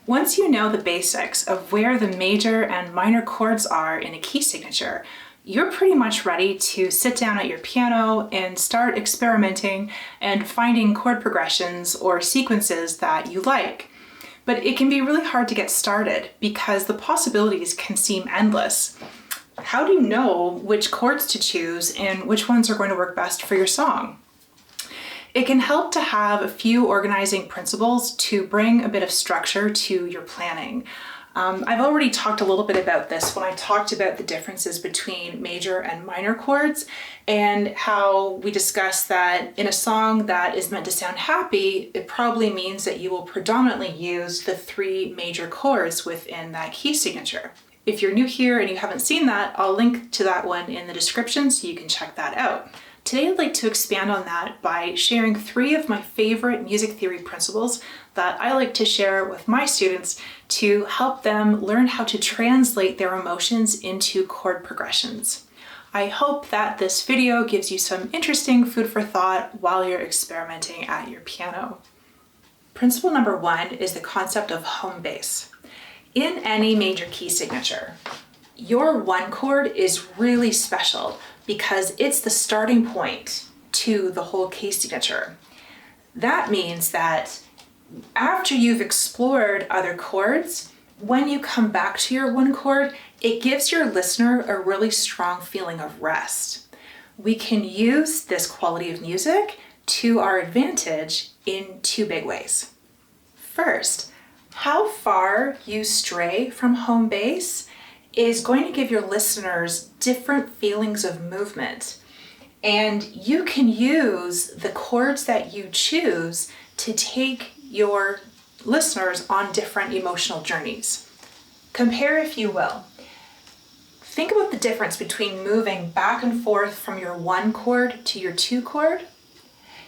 Once you know the basics of where the major and minor chords are in a key signature, you're pretty much ready to sit down at your piano and start experimenting and finding chord progressions or sequences that you like. But it can be really hard to get started because the possibilities can seem endless. How do you know which chords to choose and which ones are going to work best for your song? It can help to have a few organizing principles to bring a bit of structure to your planning. I've already talked a little bit about this when I talked about the differences between major and minor chords and how we discussed that in a song that is meant to sound happy, it probably means that you will predominantly use the 3 major chords within that key signature. If you're new here and you haven't seen that, I'll link to that one in the description so you can check that out. Today I'd like to expand on that by sharing 3 of my favorite music theory principles that I like to share with my students to help them learn how to translate their emotions into chord progressions. I hope that this video gives you some interesting food for thought while you're experimenting at your piano. Principle number 1 is the concept of home base. In any major key signature, your 1 chord is really special because it's the starting point to the whole key signature. That means that after you've explored other chords, when you come back to your 1 chord, it gives your listener a really strong feeling of rest. We can use this quality of music to our advantage in 2 big ways. First, how far you stray from home base is going to give your listeners different feelings of movement. And you can use the chords that you choose to take your listeners on different emotional journeys. Compare, if you will. Think about the difference between moving back and forth from your 1 chord to your 2 chord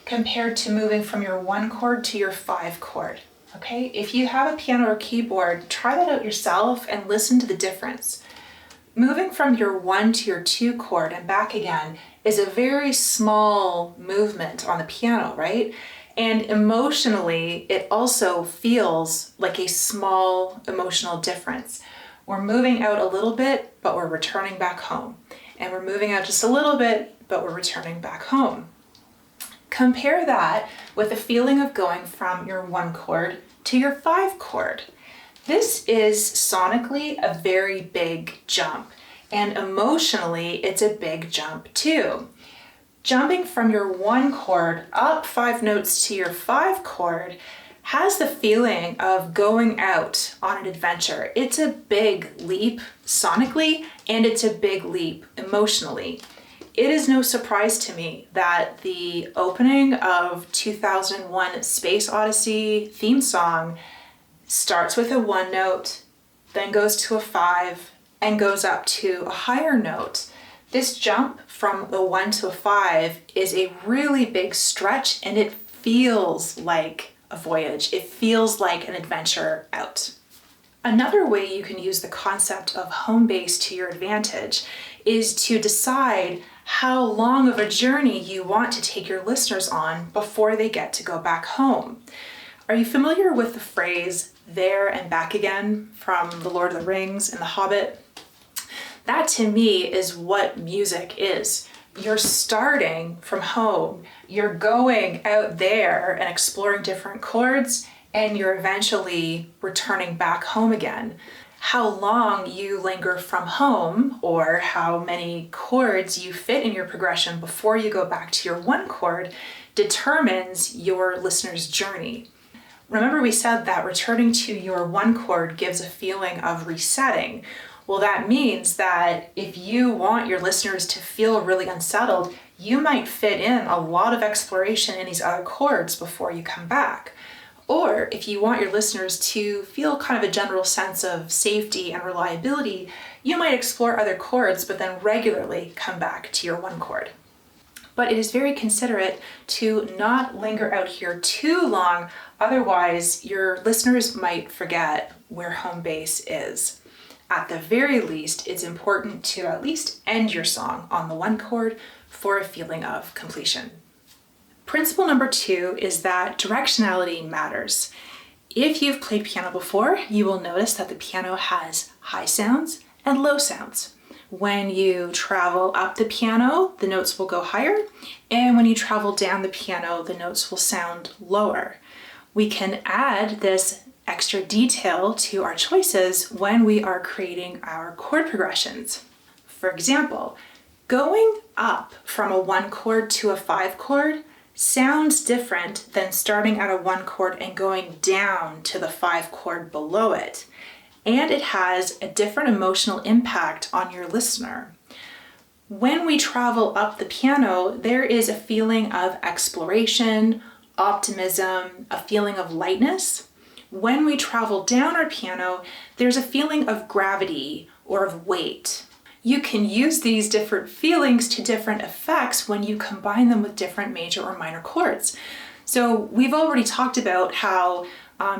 compared to moving from your 1 chord to your 5 chord. Okay, if you have a piano or keyboard, try that out yourself and listen to the difference. Moving from your 1 to your 2 chord and back again is a very small movement on the piano, right? And emotionally, it also feels like a small emotional difference. We're moving out a little bit, but we're returning back home. And we're moving out just a little bit, but we're returning back home. Compare that with the feeling of going from your 1 chord to your 5 chord. This is sonically a very big jump, and emotionally it's a big jump too. Jumping from your 1 chord up 5 notes to your 5 chord has the feeling of going out on an adventure. It's a big leap sonically, and it's a big leap emotionally. It is no surprise to me that the opening of 2001 Space Odyssey theme song starts with a 1 note, then goes to a 5, and goes up to a higher note. This jump from the 1 to a 5 is a really big stretch, and it feels like a voyage. It feels like an adventure out. Another way you can use the concept of home base to your advantage is to decide how long of a journey you want to take your listeners on before they get to go back home. Are you familiar with the phrase "there and back again" from The Lord of the Rings and The Hobbit? That to me is what music is. You're starting from home, you're going out there and exploring different chords, and you're eventually returning back home again. How long you linger from home, or how many chords you fit in your progression before you go back to your 1 chord, determines your listener's journey. Remember, we said that returning to your 1 chord gives a feeling of resetting. Well, that means that if you want your listeners to feel really unsettled, you might fit in a lot of exploration in these other chords before you come back. Or if you want your listeners to feel kind of a general sense of safety and reliability, you might explore other chords, but then regularly come back to your 1 chord. But it is very considerate to not linger out here too long, otherwise your listeners might forget where home base is. At the very least, it's important to at least end your song on the 1 chord for a feeling of completion. Principle number 2 is that directionality matters. If you've played piano before, you will notice that the piano has high sounds and low sounds. When you travel up the piano, the notes will go higher, and when you travel down the piano, the notes will sound lower. We can add this extra detail to our choices when we are creating our chord progressions. For example, going up from a 1 chord to a 5 chord sounds different than starting at a 1 chord and going down to the 5 chord below it. And it has a different emotional impact on your listener. When we travel up the piano, there is a feeling of exploration, optimism, a feeling of lightness. When we travel down our piano, there's a feeling of gravity or of weight. You can use these different feelings to different effects when you combine them with different major or minor chords. So we've already talked about how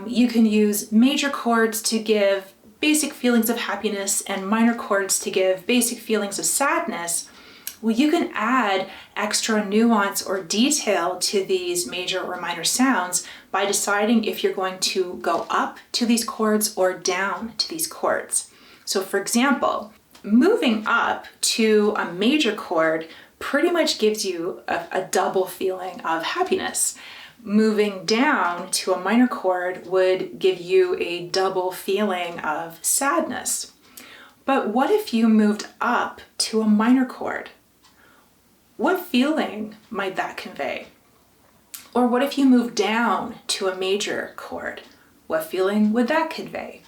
you can use major chords to give basic feelings of happiness and minor chords to give basic feelings of sadness. Well, you can add extra nuance or detail to these major or minor sounds by deciding if you're going to go up to these chords or down to these chords. So for example, moving up to a major chord pretty much gives you a double feeling of happiness. Moving down to a minor chord would give you a double feeling of sadness. But what if you moved up to a minor chord? What feeling might that convey? Or what if you moved down to a major chord? What feeling would that convey?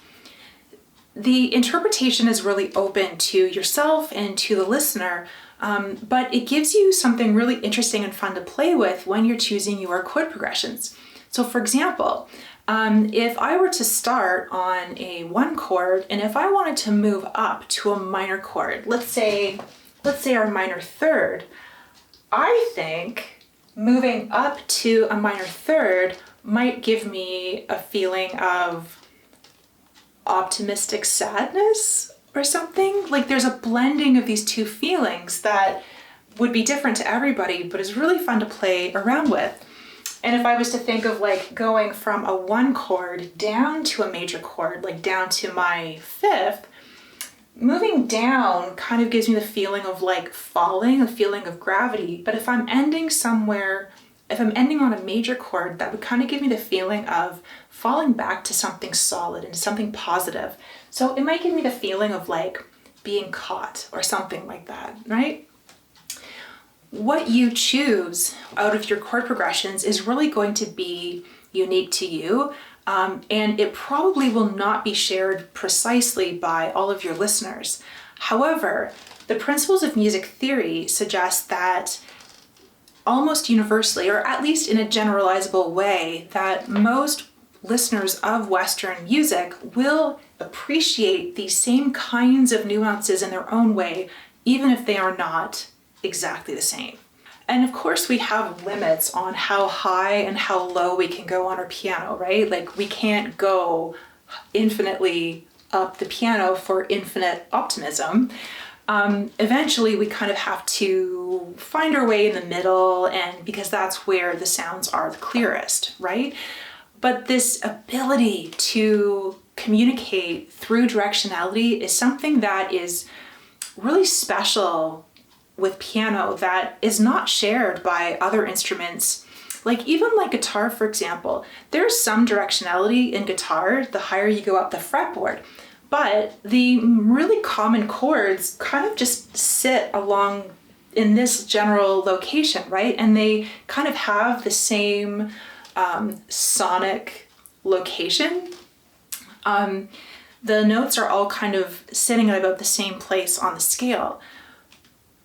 The interpretation is really open to yourself and to the listener, but it gives you something really interesting and fun to play with when you're choosing your chord progressions. So for example, if I were to start on a 1 chord, and if I wanted to move up to a minor chord, let's say our minor third, I think moving up to a minor third might give me a feeling of optimistic sadness or something. Like there's a blending of these two feelings that would be different to everybody, but is really fun to play around with. And if I was to think of like going from a 1 chord down to a major chord, like down to my 5th, moving down kind of gives me the feeling of like falling, a feeling of gravity. But if I'm ending somewhere, if I'm ending on a major chord, that would kind of give me the feeling of falling back to something solid and something positive. So it might give me the feeling of like being caught or something like that, right? What you choose out of your chord progressions is really going to be unique to you, and it probably will not be shared precisely by all of your listeners. However, the principles of music theory suggest that almost universally, or at least in a generalizable way, that most listeners of Western music will appreciate these same kinds of nuances in their own way, even if they are not exactly the same. And of course we have limits on how high and how low we can go on our piano, right? Like we can't go infinitely up the piano for infinite optimism. Eventually we kind of have to find our way in the middle, and because that's where the sounds are the clearest, right? But this ability to communicate through directionality is something that is really special with piano that is not shared by other instruments. Like even like guitar, for example, there's some directionality in guitar the higher you go up the fretboard, but the really common chords kind of just sit along in this general location, right? And they kind of have the same sonic location. The notes are all kind of sitting at about the same place on the scale.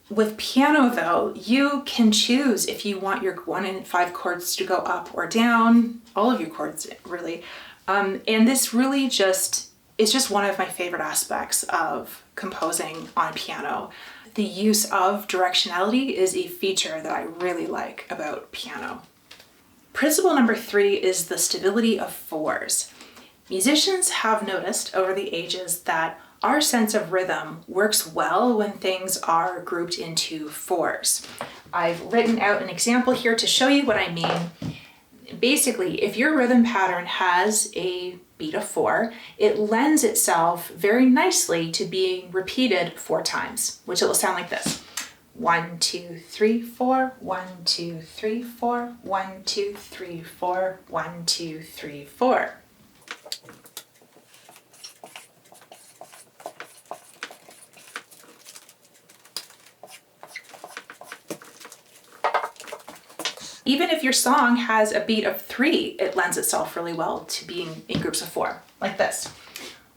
With piano though, you can choose if you want your 1 and 5 chords to go up or down, all of your chords really. And this really is just one of my favorite aspects of composing on piano. The use of directionality is a feature that I really like about piano. Principle number 3 is the stability of 4s. Musicians have noticed over the ages that our sense of rhythm works well when things are grouped into 4s. I've written out an example here to show you what I mean. Basically, if your rhythm pattern has a beat of 4, it lends itself very nicely to being repeated 4 times, which it will sound like this. 1, 2, 3, 4, 1, 2, 3, 4, 1, 2, 3, 4, 1, 2, 3, 4. Even if your song has a beat of 3, it lends itself really well to being in groups of 4, like this.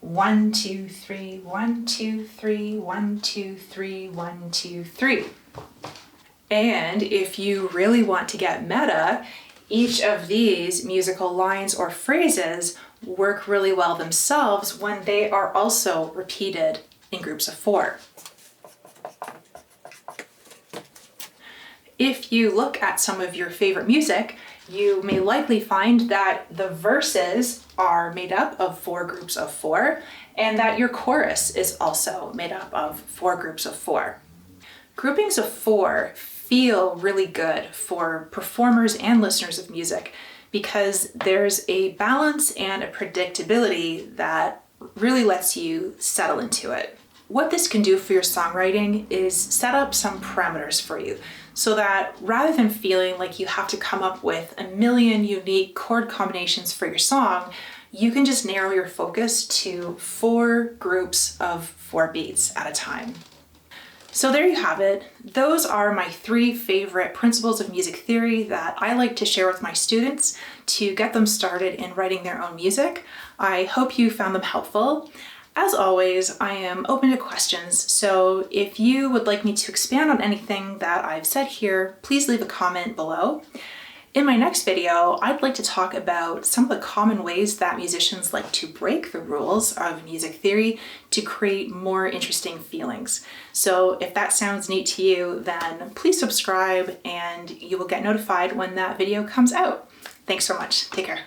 1, 2, 3, 1, 2, 3, 1, 2, 3, 1, 2, 3. And if you really want to get meta, each of these musical lines or phrases work really well themselves when they are also repeated in groups of 4. If you look at some of your favorite music, you may likely find that the verses are made up of 4 groups of 4, and that your chorus is also made up of 4 groups of 4. Groupings of 4 feel really good for performers and listeners of music because there's a balance and a predictability that really lets you settle into it. What this can do for your songwriting is set up some parameters for you so that rather than feeling like you have to come up with a million unique chord combinations for your song, you can just narrow your focus to 4 groups of 4 beats at a time. So there you have it. Those are my 3 favorite principles of music theory that I like to share with my students to get them started in writing their own music. I hope you found them helpful. As always, I am open to questions, so if you would like me to expand on anything that I've said here, please leave a comment below. In my next video, I'd like to talk about some of the common ways that musicians like to break the rules of music theory to create more interesting feelings. So if that sounds neat to you, then please subscribe and you will get notified when that video comes out. Thanks so much. Take care.